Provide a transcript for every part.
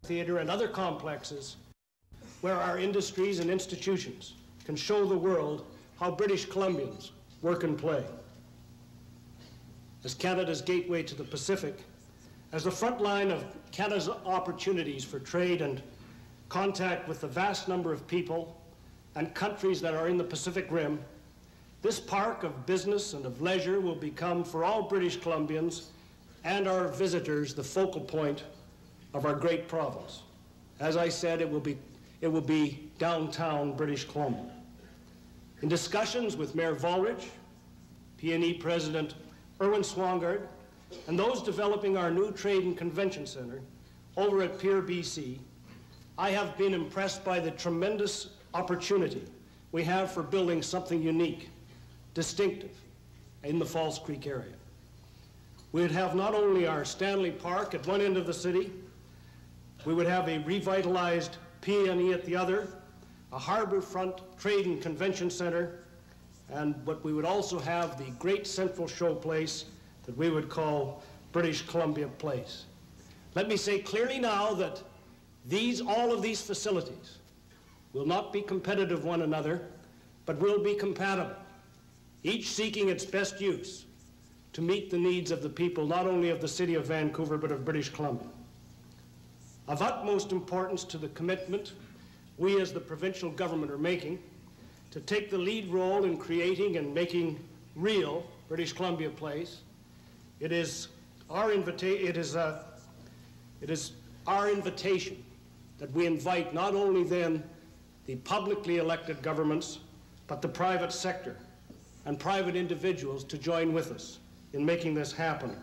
theater and other complexes where our industries and institutions can show the world how British Columbians work and play. As Canada's gateway to the Pacific, as the front line of Canada's opportunities for trade and contact with the vast number of people and countries that are in the Pacific Rim, this park of business and of leisure will become, for all British Columbians and our visitors, the focal point of our great province. As I said, it will be downtown British Columbia. In discussions with Mayor Volrich, PNE President Erwin Swangard, and those developing our new Trade and Convention Center over at Pier BC, I have been impressed by the tremendous opportunity we have for building something unique, distinctive in the Falls Creek area. We would have not only our Stanley Park at one end of the city, we would have a revitalized PNE at the other, a harborfront trade and convention center, but we would also have the great central showplace that we would call British Columbia Place. Let me say clearly now that all of these facilities will not be competitive one another, but will be compatible, each seeking its best use to meet the needs of the people, not only of the city of Vancouver, but of British Columbia. Of utmost importance to the commitment we as the provincial government are making to take the lead role in creating and making real British Columbia Place, it is our invitation that we invite not only then the publicly elected governments, but the private sector and private individuals to join with us in making this happen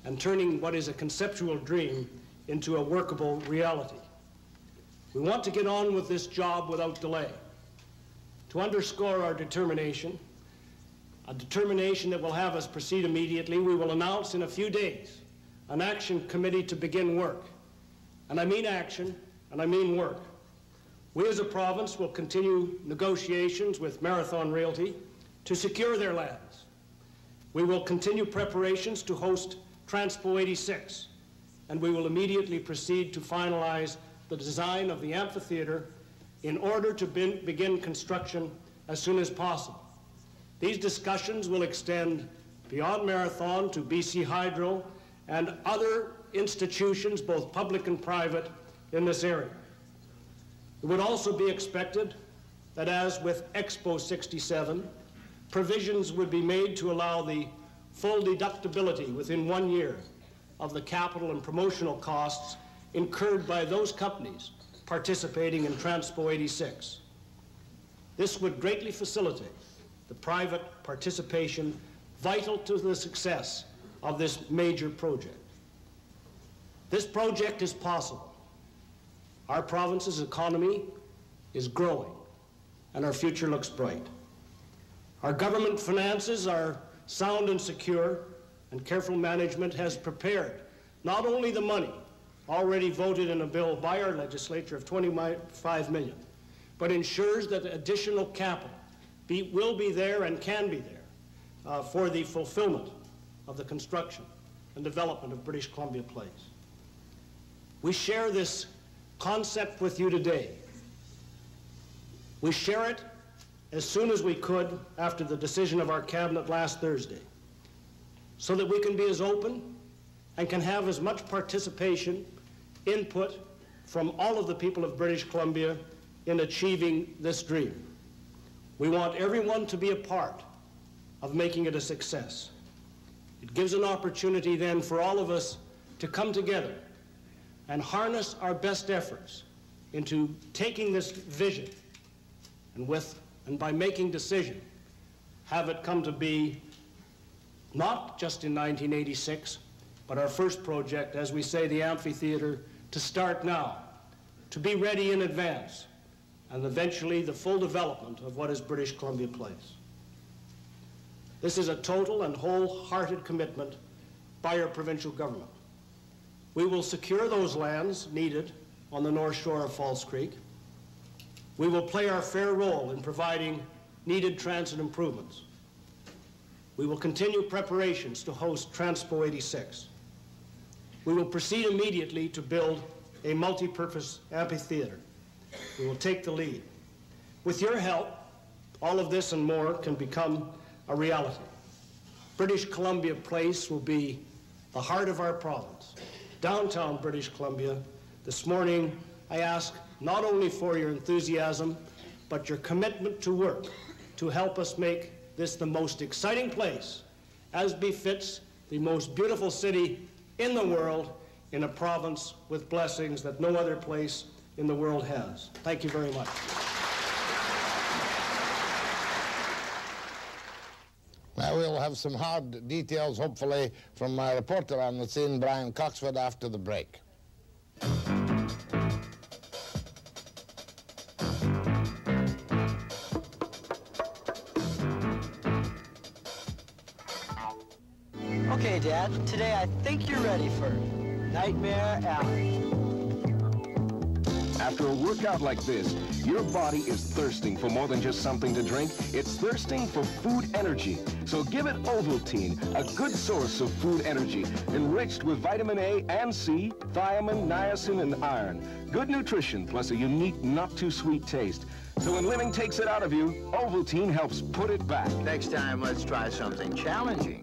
and turning what is a conceptual dream into a workable reality. We want to get on with this job without delay. To underscore our determination, a determination that will have us proceed immediately, we will announce in a few days an action committee to begin work. And I mean action, and I mean work. We as a province will continue negotiations with Marathon Realty to secure their lands. We will continue preparations to host Transpo 86, and we will immediately proceed to finalize the design of the amphitheater in order to begin construction as soon as possible. These discussions will extend beyond Marathon to BC Hydro and other institutions, both public and private, in this area. It would also be expected that, as with Expo 67, provisions would be made to allow the full deductibility within 1 year of the capital and promotional costs incurred by those companies participating in Transpo 86. This would greatly facilitate the private participation vital to the success of this major project. This project is possible. Our province's economy is growing, and our future looks bright. Our government finances are sound and secure, and careful management has prepared not only the money already voted in a bill by our legislature of $25 million, but ensures that additional capital will be there and can be there for the fulfillment of the construction and development of British Columbia Place. We share this concept with you today. We share it as soon as we could after the decision of our cabinet last Thursday, so that we can be as open and can have as much participation, input from all of the people of British Columbia in achieving this dream. We want everyone to be a part of making it a success. It gives an opportunity then for all of us to come together and harness our best efforts into taking this vision and by making decision, have it come to be not just in 1986, but our first project, as we say, the amphitheater, to start now, to be ready in advance, and eventually the full development of what is British Columbia Place. This is a total and wholehearted commitment by our provincial government. We will secure those lands needed on the north shore of Falls Creek. We will play our fair role in providing needed transit improvements. We will continue preparations to host Transpo 86. We will proceed immediately to build a multi-purpose amphitheater. We will take the lead. With your help, all of this and more can become a reality. British Columbia Place will be the heart of our province, downtown British Columbia. This morning, I ask not only for your enthusiasm, but your commitment to work to help us make this the most exciting place, as befits the most beautiful city in the world, in a province with blessings that no other place in the world has. Thank you very much. Now we'll have some hard details, hopefully, from my reporter on the scene, Brian Coxford, after the break. Okay, Dad, today I think you're ready for Nightmare Alley. After a workout like this, your body is thirsting for more than just something to drink. It's thirsting for food energy. So give it Ovaltine, a good source of food energy, enriched with vitamin A and C, thiamine, niacin, and iron. Good nutrition plus a unique, not-too-sweet taste. So when living takes it out of you, Ovaltine helps put it back. Next time, let's try something challenging.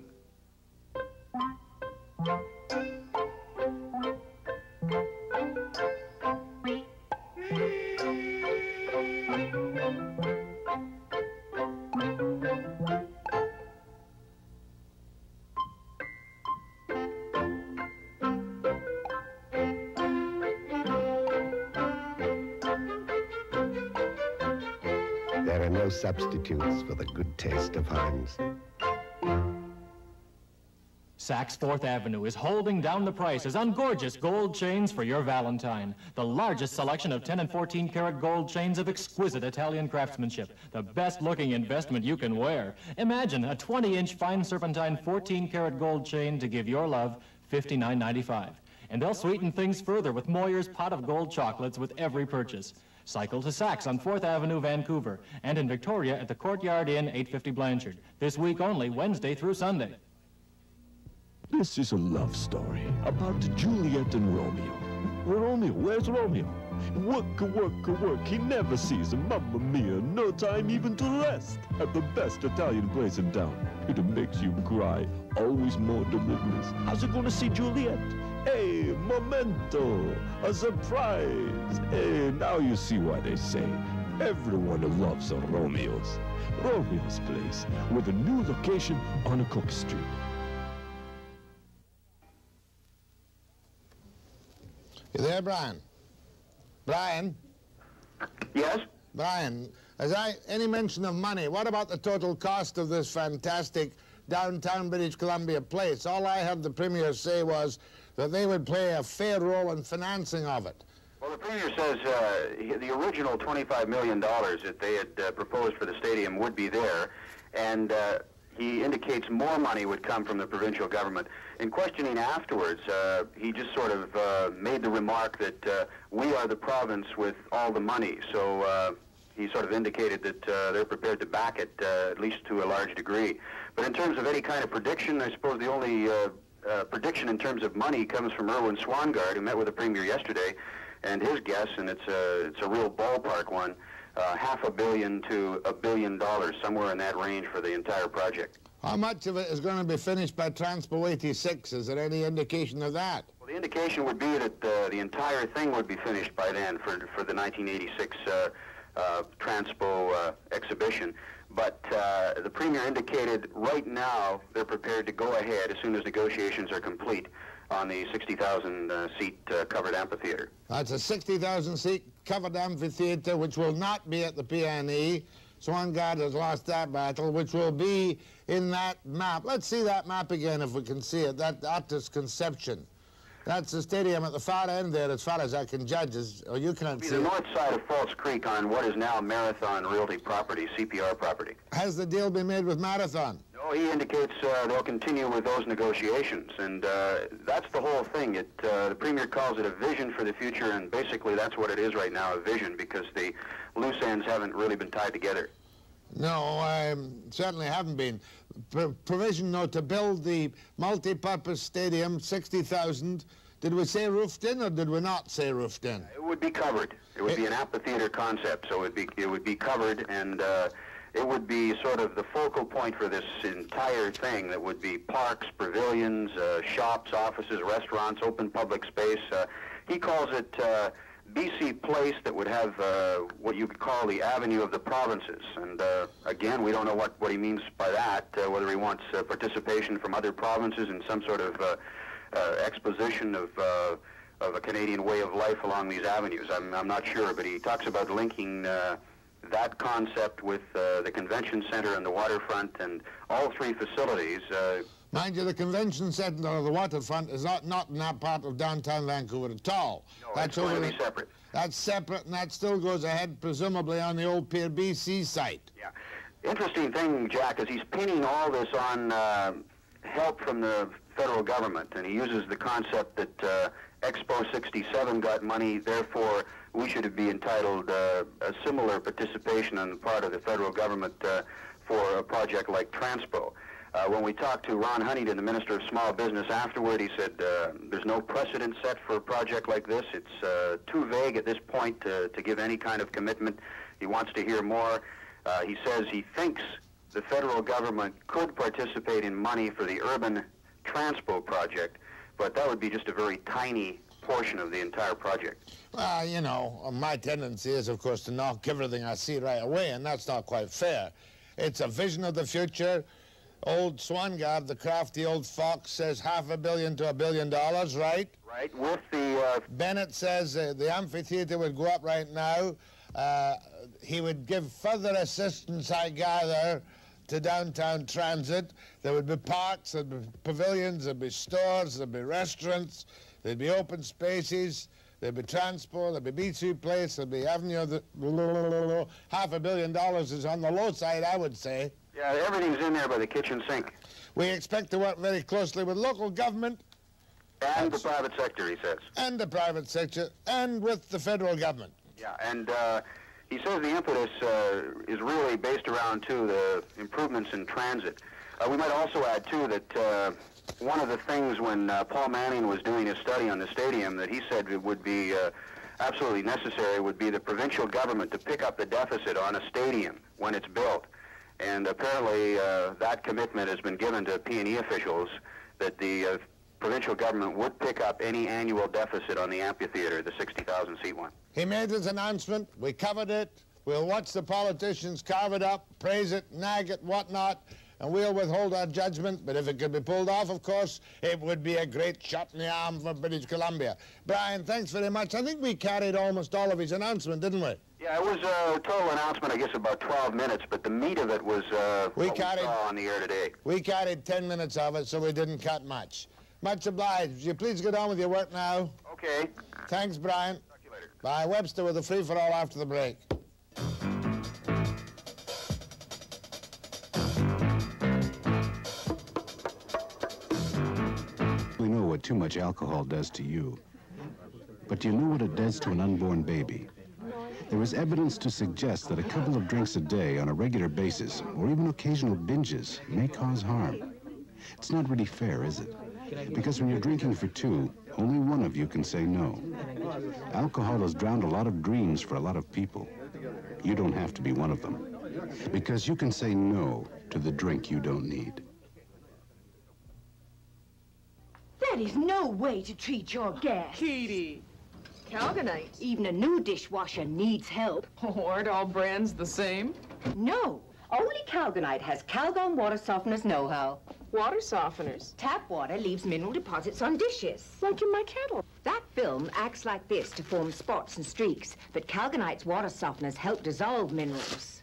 There are no substitutes for the good taste of Heinz. Saks Fourth Avenue is holding down the prices on gorgeous gold chains for your Valentine. The largest selection of 10 and 14 karat gold chains of exquisite Italian craftsmanship. The best looking investment you can wear. Imagine a 20-inch fine serpentine 14 karat gold chain to give your love $59.95. And they'll sweeten things further with Moyer's pot of gold chocolates with every purchase. Cycle to Saks on 4th Avenue, Vancouver, and in Victoria at the Courtyard Inn, 850 Blanchard. This week only, Wednesday through Sunday. This is a love story about Juliet and Romeo. Romeo, where's Romeo? Work, work, work. He never sees a Mamma Mia. No time even to rest at the best Italian place in town. It makes you cry. Always more deliverance. How's it going to see Juliet? Hey, momento, a surprise. Hey, now you see why they say everyone loves a Romeo's. Romeo's Place, with a new location on Cook Street. You there, Brian? Brian? Yes? Brian, any mention of money? What about the total cost of this fantastic downtown British Columbia place? All I heard the Premier say was that they would play a fair role in financing of it. Well, the Premier says the original $25 million that they had proposed for the stadium would be there, and he indicates more money would come from the provincial government. In questioning afterwards, he just sort of made the remark that we are the province with all the money, so he sort of indicated that they're prepared to back it, at least to a large degree. But in terms of any kind of prediction, I suppose the only prediction in terms of money comes from Erwin Swangard, who met with the Premier yesterday, and his guess, and it's a real ballpark one, $500 million to $1 billion, somewhere in that range for the entire project. How much of it is going to be finished by Transpo 86? Is there any indication of that? Well, the indication would be that the entire thing would be finished by then for the 1986 Transpo exhibition. But the Premier indicated right now they're prepared to go ahead as soon as negotiations are complete on the 60,000-seat covered amphitheater. That's a 60,000-seat covered amphitheater, which will not be at the PNE. Swangard has lost that battle, which will be in that map. Let's see that map again if we can see it, that artist's conception. That's the stadium at the far end there, as far as I can judge, or you cannot see the north side of False Creek on what is now Marathon Realty property, CPR property. Has the deal been made with Marathon? No, he indicates they'll continue with those negotiations, and that's the whole thing. The Premier calls it a vision for the future, and basically that's what it is right now, a vision, because the loose ends haven't really been tied together. No, certainly haven't been. Provision, though, to build the multi-purpose stadium, 60,000, Did we say roofed in or did we not say roofed in? It would be covered. It would be an amphitheater concept, so it would be covered, and it would be sort of the focal point for this entire thing. That would be parks, pavilions, shops, offices, restaurants, open public space. He calls it BC Place, that would have what you could call the Avenue of the Provinces. And again, we don't know what he means by that, whether he wants participation from other provinces in some sort of exposition of a Canadian way of life along these avenues. I'm not sure, but he talks about linking that concept with the convention center and the waterfront and all three facilities. Mind you, the convention center or the waterfront is not in that part of downtown Vancouver at all. No, that's going to be separate. That's separate, and that still goes ahead, presumably, on the old Pier BC site. Yeah. Interesting thing, Jack, is he's pinning all this on help from the federal government, and he uses the concept that Expo 67 got money, therefore we should be entitled a similar participation on the part of the federal government for a project like Transpo. When we talked to Ron Huntington, the Minister of Small Business, afterward, he said there's no precedent set for a project like this. It's too vague at this point to give any kind of commitment. He wants to hear more. He says he thinks the federal government could participate in money for the urban Transpo project, but that would be just a very tiny portion of the entire project. Well, you know, my tendency is, of course, to knock everything I see right away, and that's not quite fair. It's a vision of the future. Old Swangard, the crafty old fox, says $500 million to $1 billion, right? Right, with the... Bennett says the amphitheater would go up right now. He would give further assistance, I gather, to downtown transit. There would be parks, there'd be pavilions, there'd be stores, there'd be restaurants, there'd be open spaces, there'd be transport, there'd be BC Place, there'd be Avenue of the... $500 million is on the low side, I would say. Yeah, everything's in there by the kitchen sink. We expect to work very closely with local government. And the private sector, he says. And the private sector, and with the federal government. Yeah, and he says the impetus is really based around, too, the improvements in transit. We might also add, too, that one of the things when Paul Manning was doing his study on the stadium that he said it would be absolutely necessary would be the provincial government to pick up the deficit on a stadium when it's built. And apparently that commitment has been given to P&E officials that the provincial government would pick up any annual deficit on the amphitheater, the 60,000-seat one. He made his announcement. We covered it. We'll watch the politicians carve it up, praise it, nag it, whatnot, and we'll withhold our judgment. But if it could be pulled off, of course, it would be a great shot in the arm for British Columbia. Brian, thanks very much. I think we carried almost all of his announcement, didn't we? Yeah, it was a total announcement, I guess, about 12 minutes, but the meat of it was we saw on the air today. We carried 10 minutes of it, so we didn't cut much. Much obliged. Would you please get on with your work now? Okay. Thanks, Brian. Talk to you later. Bye. Webster with the free-for-all after the break. We know what too much alcohol does to you, but do you know what it does to an unborn baby? There is evidence to suggest that a couple of drinks a day on a regular basis, or even occasional binges, may cause harm. It's not really fair, is it? Because when you're drinking for two, only one of you can say no. Alcohol has drowned a lot of dreams for a lot of people. You don't have to be one of them, because you can say no to the drink you don't need. That is no way to treat your guests. Katie, Calgonite. Even a new dishwasher needs help. Oh, aren't all brands the same? No, only Calgonite has Calgon water softeners know-how. Water softeners? Tap water leaves mineral deposits on dishes. Like in my kettle. That film acts like this to form spots and streaks, but Calgonite's water softeners help dissolve minerals.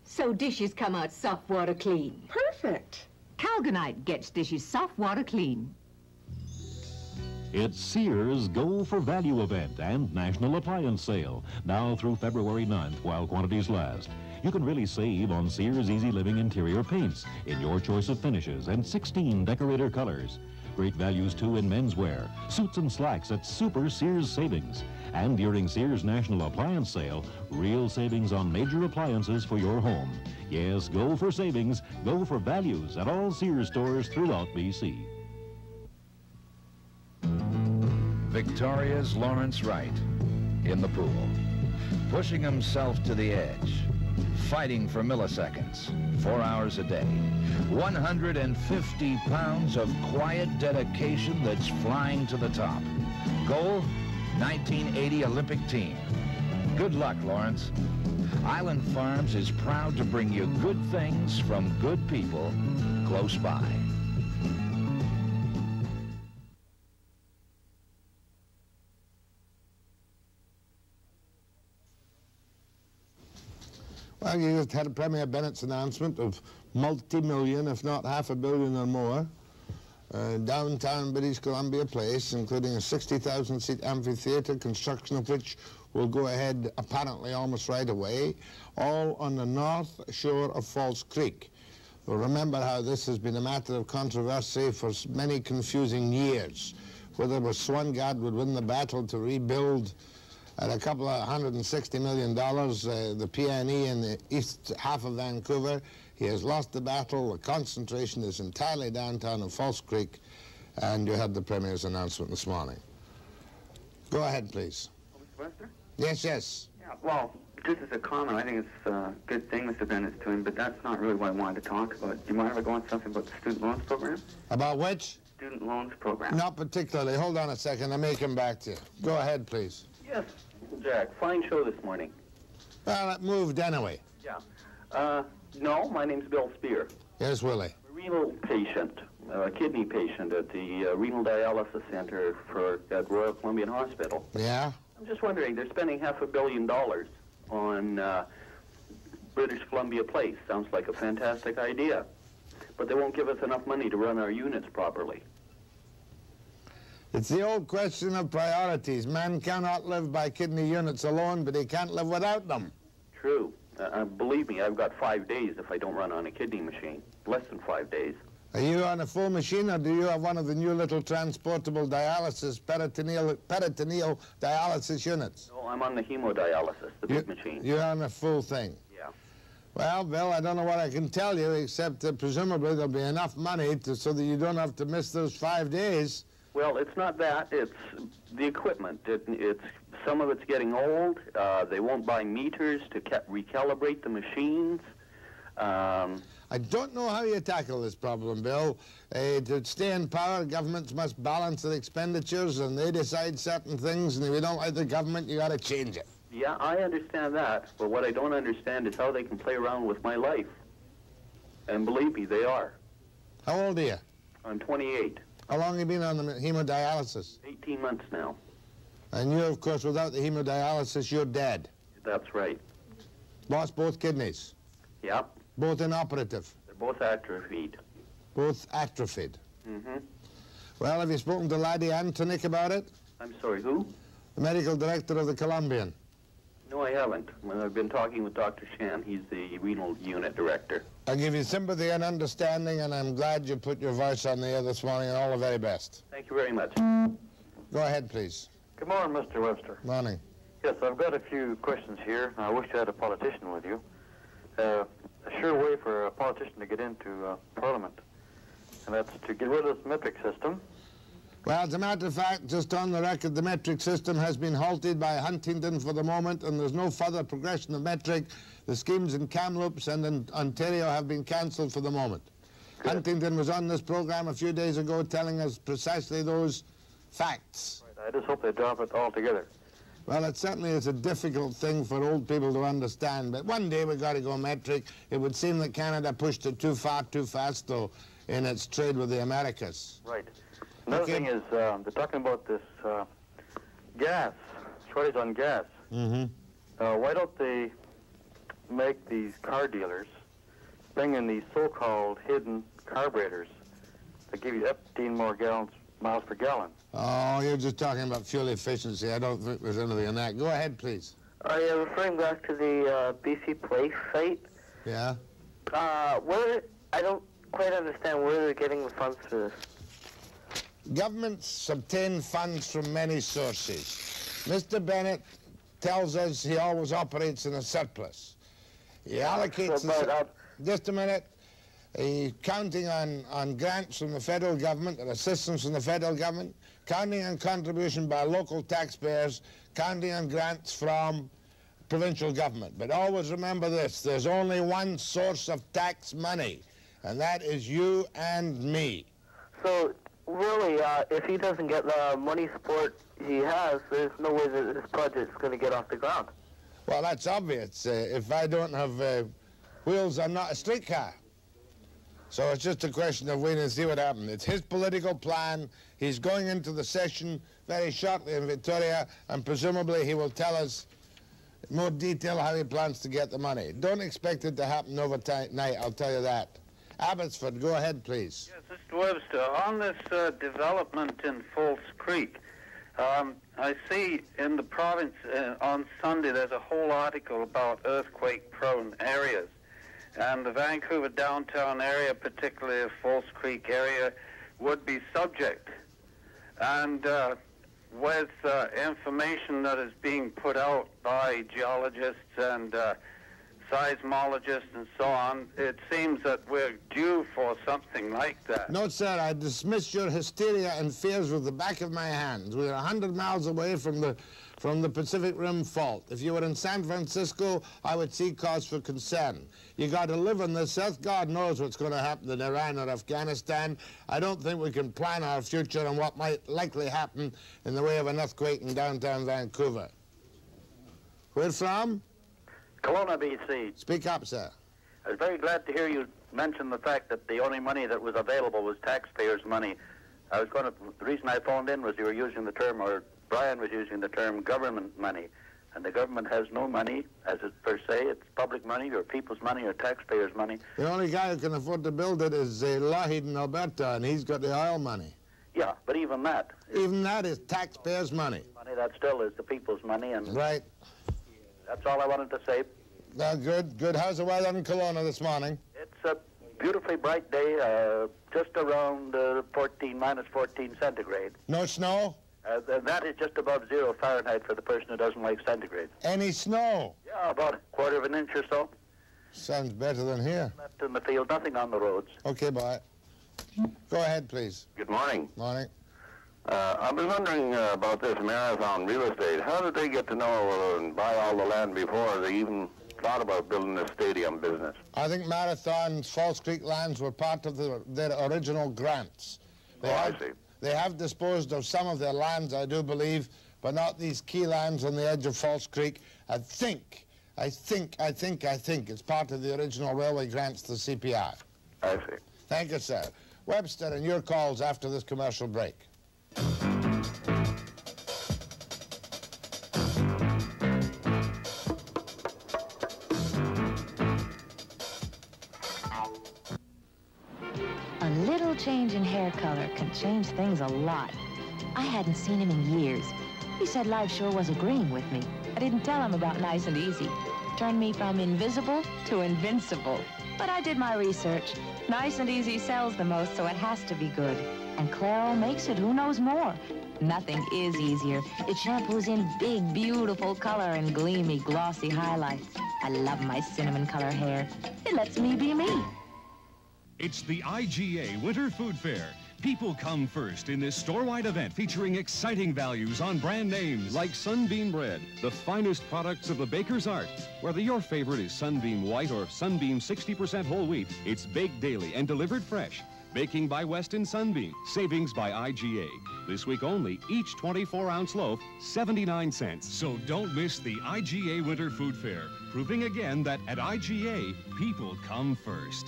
So dishes come out soft water clean. Perfect. Calgonite gets dishes soft water clean. It's Sears Go for Value event and National Appliance Sale, now through February 9th while quantities last. You can really save on Sears Easy Living interior paints in your choice of finishes and 16 decorator colors. Great values, too, in menswear, suits and slacks at super Sears savings. And during Sears National Appliance Sale, real savings on major appliances for your home. Yes, go for savings, go for values at all Sears stores throughout BC. Victoria's Lawrence Wright in the pool, pushing himself to the edge, fighting for milliseconds, 4 hours a day, 150 pounds of quiet dedication that's flying to the top. Goal, 1980 Olympic team. Good luck, Lawrence. Island Farms is proud to bring you good things from good people close by. Well, you just had Premier Bennett's announcement of multi-million, if not $500 million or more, downtown British Columbia Place, including a 60,000-seat amphitheatre, construction of which will go ahead apparently almost right away, all on the north shore of False Creek. Well, remember how this has been a matter of controversy for many confusing years, whether Swangard would win the battle to rebuild at a couple of $160 million the PNE in the east half of Vancouver. He has lost the battle. The concentration is entirely downtown in False Creek, and you had the Premier's announcement this morning. Go ahead, please. Mr. Webster? Yes, yes. Yeah, well, just as a comment, I think it's a good thing Mr. Bennett's doing, but that's not really what I wanted to talk about. Do you mind if I go on something about the student loans program? About which? Student loans program. Not particularly. Hold on a second. I may come back to you. Go ahead, please. Yes, Jack. Fine show this morning. Well, it moved anyway. Yeah. No, my name's Bill Spear. Yes, Willie. A renal patient, a kidney patient at the Renal Dialysis Center at Royal Columbian Hospital. Yeah? I'm just wondering, they're spending $500 million on British Columbia Place. Sounds like a fantastic idea. But they won't give us enough money to run our units properly. It's the old question of priorities. Man cannot live by kidney units alone, but he can't live without them. True. Believe me, I've got 5 days if I don't run on a kidney machine. Less than 5 days. Are you on a full machine, or do you have one of the new little transportable dialysis, peritoneal dialysis units? No, I'm on the hemodialysis, the big machine. You're on a full thing? Yeah. Well, Bill, I don't know what I can tell you, except that presumably there'll be enough money so that you don't have to miss those 5 days. Well, it's not that. It's the equipment. Some of it's getting old. They won't buy meters to recalibrate the machines. I don't know how you tackle this problem, Bill. To stay in power, governments must balance their expenditures, and they decide certain things, and if you don't like the government, you got to change it. Yeah, I understand that, but what I don't understand is how they can play around with my life. And believe me, they are. How old are you? I'm 28. How long have you been on the hemodialysis? 18 months now. And you, of course, without the hemodialysis, you're dead. That's right. Lost both kidneys? Yep. Both inoperative? They're both atrophied. Both atrophied? Mm-hmm. Well, have you spoken to Laddie Antonick about it? I'm sorry, who? The medical director of the Columbian. No, I haven't. I've been talking with Dr. Shan. He's the renal unit director. I give you sympathy and understanding, and I'm glad you put your voice on the air this morning, and all the very best. Thank you very much. Go ahead, please. Good morning, Mr. Webster. Morning. Yes, I've got a few questions here. I wish I had a politician with you. A sure way for a politician to get into Parliament, and that's to get rid of this metric system. Well, as a matter of fact, just on the record, the metric system has been halted by Huntingdon for the moment, and there's no further progression of metric. The schemes in Kamloops and in Ontario have been cancelled for the moment. Good. Huntingdon was on this program a few days ago telling us precisely those facts. Right. I just hope they drop it altogether. Well, it certainly is a difficult thing for old people to understand, but one day we've got to go metric. It would seem that Canada pushed it too far, too fast, though, in its trade with the Americas. Right. Another thing is, they're talking about this gas, shortage on gas. Mm-hmm. Why don't they make these car dealers bring in these so-called hidden carburetors that give you 15 more miles per gallon? Oh, you're just talking about fuel efficiency. I don't think there's anything in that. Go ahead, please. Yeah, referring back to the BC Place site. Yeah? I don't quite understand where they're getting the funds for this. Governments obtain funds from many sources. Mr. Bennett tells us he always operates in a surplus. He allocates... So just a minute. counting on grants from the federal government and assistance from the federal government, counting on contribution by local taxpayers, counting on grants from provincial government. But always remember this, there's only one source of tax money, and that is you and me. So, really, if he doesn't get the money support he has, there's no way that this project's going to get off the ground. Well, that's obvious. If I don't have wheels, I'm not a streetcar. So it's just a question of waiting and see what happens. It's his political plan. He's going into the session very shortly in Victoria, and presumably he will tell us in more detail how he plans to get the money. Don't expect it to happen overnight, I'll tell you that. Abbotsford, go ahead, please. Yes, Mr. Webster, on this development in False Creek, I see in the province on Sunday there's a whole article about earthquake-prone areas. And the Vancouver downtown area, particularly the False Creek area, would be subject. And with information that is being put out by geologists and seismologists and so on, it seems that we're due for something like that. No, sir, I dismiss your hysteria and fears with the back of my hand. We're 100 miles away from the Pacific Rim fault. If you were in San Francisco, I would see cause for concern. You got to live in this earth. God knows what's going to happen in Iran or Afghanistan. I don't think we can plan our future and what might likely happen in the way of an earthquake in downtown Vancouver. Where from? Kelowna, BC. Speak up, sir. I was very glad to hear you mention the fact that the only money that was available was taxpayers' money. The reason I phoned in was you were using the term, or Brian was using the term, government money. And the government has no money, as it per se. It's public money, or people's money, or taxpayers' money. The only guy who can afford to build it is Lougheed in Alberta, and he's got the oil money. Yeah, but even that. Even that is taxpayers' money. That still is the people's money. And right. That's all I wanted to say. Good, good. How's the weather in Kelowna this morning? It's a beautifully bright day, just around minus 14 centigrade. No snow? That is just above 0 Fahrenheit for the person who doesn't like centigrade. Any snow? Yeah, about a quarter of an inch or so. Sounds better than here. Left in the field, nothing on the roads. Okay, bye. Go ahead, please. Good morning. Morning. I was wondering about this Marathon real estate. How did they get to know and buy all the land before they even thought about building this stadium business? I think Marathon's False Creek lands were part of their original grants. I see. They have disposed of some of their lands, I do believe, but not these key lands on the edge of False Creek. I think it's part of the original railway grants to CPR. I see. Thank you, sir. Webster, and your calls after this commercial break. A little change in hair color can change things a lot. I hadn't seen him in years. He said life sure was agreeing with me. I didn't tell him about Nice and Easy. Turned me from invisible to invincible. But I did my research. Nice and Easy sells the most, so it has to be good. And Claro makes it, who knows more? Nothing is easier. It shampoos in big, beautiful color and gleamy, glossy highlights. I love my cinnamon color hair. It lets me be me. It's the IGA Winter Food Fair. People come first in this store-wide event featuring exciting values on brand names like Sunbeam Bread, the finest products of the baker's art. Whether your favorite is Sunbeam White or Sunbeam 60% whole wheat, it's baked daily and delivered fresh. Baking by Weston Sunbeam, savings by IGA. This week only, each 24-ounce loaf, 79 cents. So don't miss the IGA Winter Food Fair, proving again that at IGA, people come first.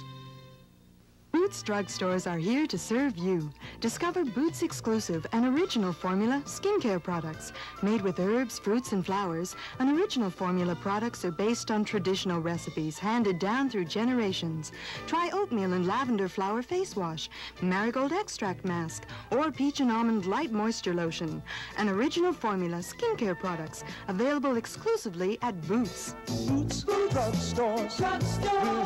Boots drugstores are here to serve you. Discover Boots exclusive and original formula skincare products. Made with herbs, fruits, and flowers, and original formula products are based on traditional recipes handed down through generations. Try oatmeal and lavender flower face wash, marigold extract mask, or peach and almond light moisture lotion. And original formula skincare products available exclusively at Boots. Boots drugstores. We're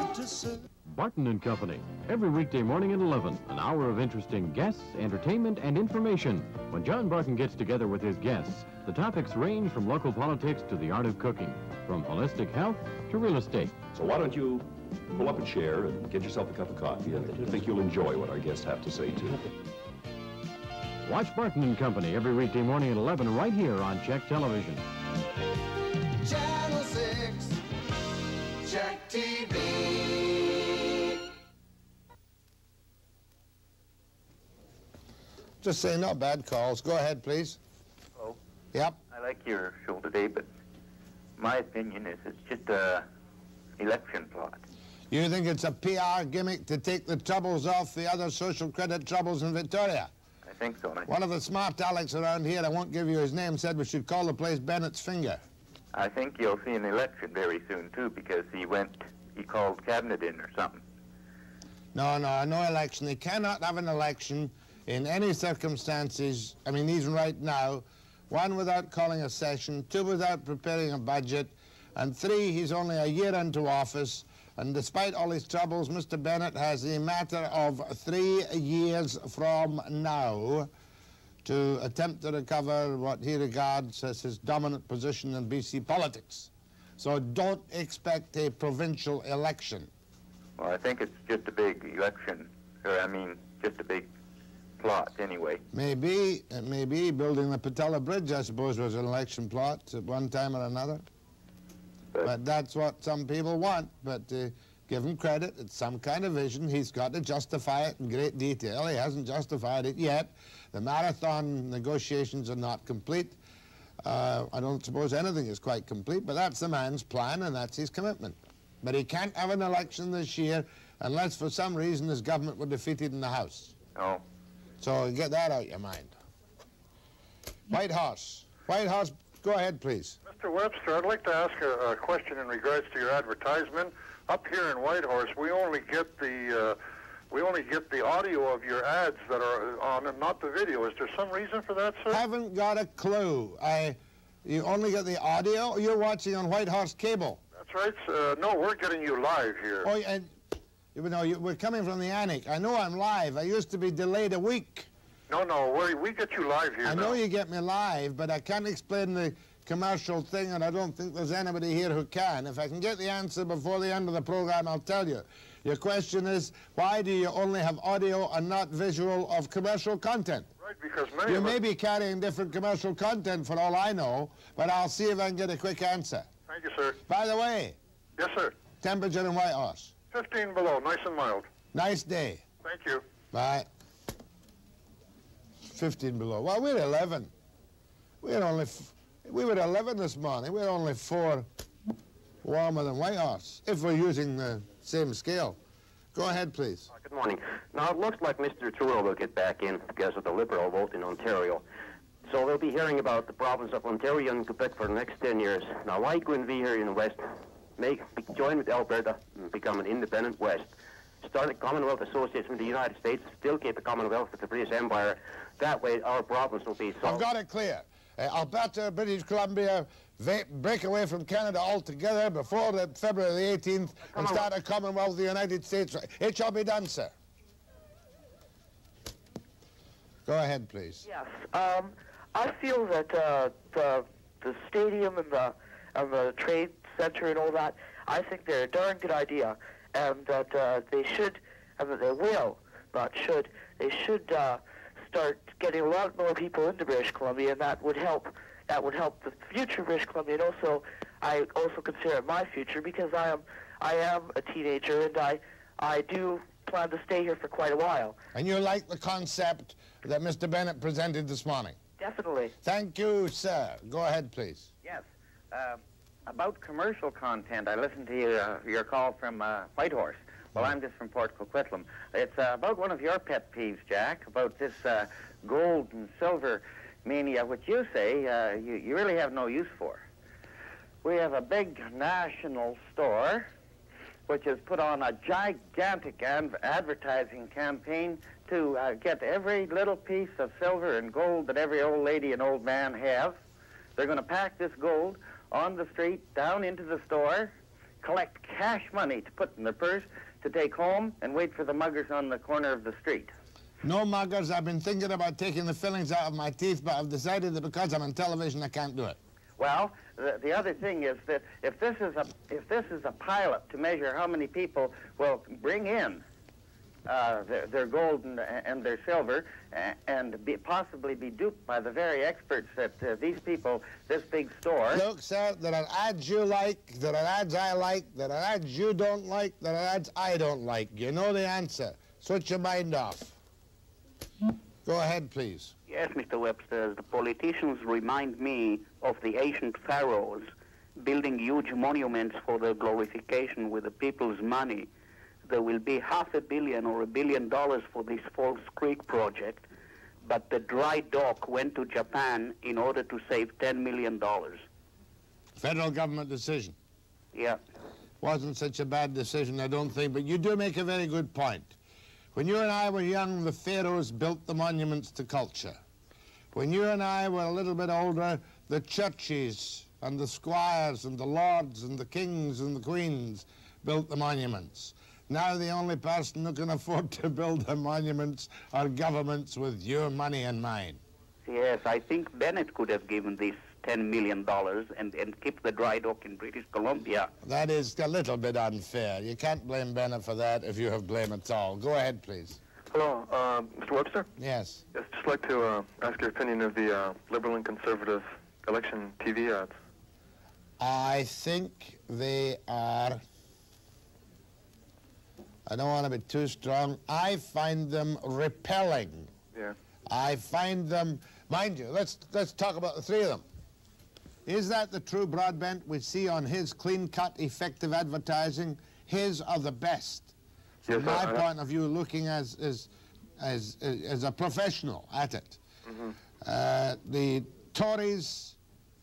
here to serve. Barton & Company, every weekday morning at 11, an hour of interesting guests, entertainment, and information. When John Barton gets together with his guests, the topics range from local politics to the art of cooking, from holistic health to real estate. So why don't you Pull up a chair and get yourself a cup of coffee. I think you'll enjoy what our guests have to say, too. Watch Barton and Company every weekday morning at 11 right here on Czech Television. Channel 6, Czech TV. Just say not bad calls. Go ahead, please. Oh. Yep. I like your show today, but my opinion is it's just a election plot. You think it's a PR gimmick to take the troubles off the other social credit troubles in Victoria? I think so. One of the smart Alex around here, I won't give you his name, said we should call the place Bennett's Finger. I think you'll see an election very soon, too, because he called cabinet in or something. No election. He cannot have an election in any circumstances, I mean, even right now, 1, without calling a session, 2, without preparing a budget, and 3, he's only a year into office. And despite all his troubles, Mr. Bennett has a matter of 3 years from now to attempt to recover what he regards as his dominant position in BC politics. So don't expect a provincial election. Well, I think it's just a big election, just a big plot anyway. Maybe building the Patella Bridge, I suppose, was an election plot at one time or another. But that's what some people want. But give him credit, it's some kind of vision. He's got to justify it in great detail. He hasn't justified it yet. The marathon negotiations are not complete. I don't suppose anything is quite complete, but that's the man's plan and that's his commitment. But he can't have an election this year unless for some reason his government were defeated in the House. Oh. So get that out of your mind. White Horse. White Horse, go ahead, please. Mr. Webster, I'd like to ask a question in regards to your advertisement. Up here in Whitehorse, we only get the audio of your ads that are on and not the video. Is there some reason for that, sir? Haven't got a clue. You only get the audio? You're watching on Whitehorse Cable. That's right. No, we're getting you live here. Oh, and we're coming from the attic. I know I'm live. I used to be delayed a week. No, we get you live here. I know you get me live, but I can't explain the commercial thing, and I don't think there's anybody here who can. If I can get the answer before the end of the program, I'll tell you. Your question is, why do you only have audio and not visual of commercial content? Right, because many You of may be carrying different commercial content for all I know, but I'll see if I can get a quick answer. Thank you, sir. By the way. Yes, sir. Temperature in Whitehorse. 15 below, nice and mild. Nice day. Thank you. Bye. 15 below. Well, we're 11. We were 11 this morning. We're only 4 warmer than Whitehorse, if we're using the same scale. Go ahead, please. Good morning. Now, it looks like Mr. Trudeau will get back in because of the Liberal vote in Ontario. So they'll be hearing about the province of Ontario and Quebec for the next 10 years. Now, why couldn't we here in the West join with Alberta and become an independent West? Start a Commonwealth association with the United States, still keep the Commonwealth with the British Empire. That way, our province will be solved. I've got it clear. Alberta, British Columbia, break away from Canada altogether before February the 18th and start a Commonwealth of the United States. It shall be done, sir. Go ahead, please. Yes. I feel that the stadium and the trade center and all that, I think they're a darn good idea, and that they should, and that they will, not should, they should start getting a lot more people into British Columbia, and that would help. That would help the future of British Columbia, and also, I also consider it my future because I am a teenager, and I do plan to stay here for quite a while. And you like the concept that Mr. Bennett presented this morning? Definitely. Thank you, sir. Go ahead, please. Yes. About commercial content, I listened to your call from Whitehorse. Well, I'm just from Port Coquitlam. It's about one of your pet peeves, Jack, about this gold and silver mania, which you say you really have no use for. We have a big national store which has put on a gigantic advertising campaign to get every little piece of silver and gold that every old lady and old man have. They're going to pack this gold on the street, down into the store, collect cash money to put in their purse, to take home and wait for the muggers on the corner of the street. No muggers. I've been thinking about taking the fillings out of my teeth, but I've decided that because I'm on television, I can't do it. Well, the other thing is that if this is a pilot to measure how many people will bring in their gold and their silver, and possibly be duped by the very experts that these people, this big store. Look, sir, there are ads you like, there are ads I like, there are ads you don't like, there are ads I don't like. You know the answer. Switch your mind off. Go ahead, please. Yes, Mr. Webster, the politicians remind me of the ancient pharaohs building huge monuments for their glorification with the people's money. There will be $500 million or $1 billion for this Falls Creek project, but the dry dock went to Japan in order to save $10 million. Federal government decision. Yeah. Wasn't such a bad decision, I don't think, but you do make a very good point. When you and I were young, the pharaohs built the monuments to culture. When you and I were a little bit older, the churches and the squires and the lords and the kings and the queens built the monuments. Now the only person who can afford to build the monuments are governments with your money in mind. Yes, I think Bennett could have given this $10 million and keep the dry dock in British Columbia. That is a little bit unfair. You can't blame Bennett for that if you have blame at all. Go ahead, please. Hello, Mr. Webster? Yes. Yes, just like to ask your opinion of the liberal and conservative election TV ads. I think they are, I don't want to be too strong, I find them repelling. Yeah. I find them, mind you, let's talk about the three of them. Is that the true Broadbent we see on his clean-cut, effective advertising? His are the best. From my point of view, looking as a professional at it. Mm-hmm. The Tories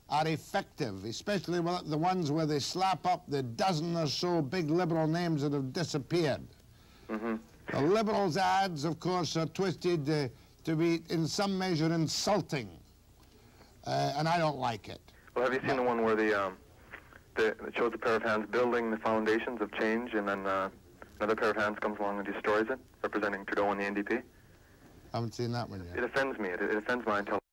are effective, especially the ones where they slap up the dozen or so big liberal names that have disappeared. Mm-hmm. The Liberals' ads, of course, are twisted to be, in some measure, insulting, and I don't like it. Well, have you seen the one where it shows a pair of hands building the foundations of change, and then another pair of hands comes along and destroys it, representing Trudeau and the NDP? I haven't seen that one yet. It offends me. It offends my intelligence.